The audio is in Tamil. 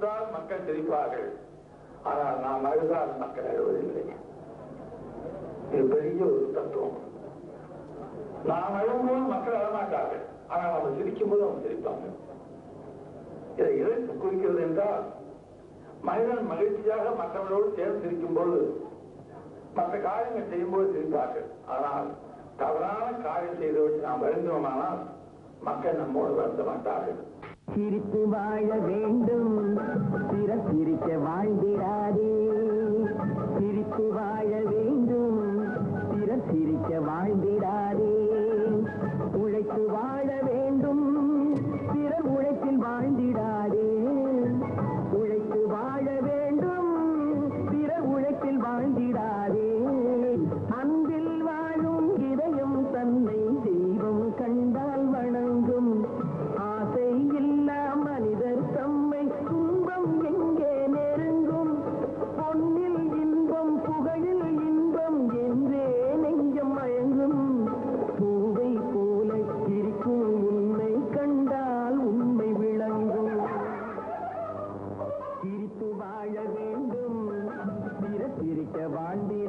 சிரித்தால் மக்கள் சிரிப்பார்கள், ஆனால் நாம் அழுதால் மக்கள் அழுவதில்லை. இது பெரிய ஒரு தத்துவம். நாம் அழும்போது மக்கள் அழமாட்டார்கள், ஆனால் அவங்க சிரிக்கும் போது அவங்க சிரிப்பாங்க. இதை எதற்கு குறிக்கிறது என்றால், மனிதன் மகிழ்ச்சியாக மற்றவர்களோடு சேர்ந்து சிரிக்கும் போது மற்ற காரியங்கள் செய்யும்போது சிரிப்பார்கள். ஆனால் தவறான காரியம் செய்துவிட்டு நாம் வருந்தோமானால் மக்கள் நம்மோடு வருந்த மாட்டார்கள். சிரித்து வாழ வேண்டும், பிறர் சிரிக்க வாழ்ந்திடாதே. சிரித்து வாழ வேண்டும், பிறர் சிரிக்க வாழ்ந்திடாதே. உழைத்து வாழ வேண்டும், பிறர் உழைப்பில் வாழ்ந்திடாதே. உழைத்து வாழ வேண்டும், பிறர் உழைப்பில் வாழ்ந்திடாதே. அன்பில் வாழும் இதயம் தன்னை தெய்வம் கண்டால் வணங்கும். ஆசை இல்லா மனிதர் தம்மை துன்பம் எங்கே நெருங்கும். பொன்னில் இன்பம் புகழில் இன்பம் என்றே நெஞ்சம் மயங்கும். பூவை போல இருக்கும் உன்னை கண்டால் உண்மை விளங்கும். சிரித்து வாழ வேண்டும், பிறர் சிரிக்க வாழ்ந்தே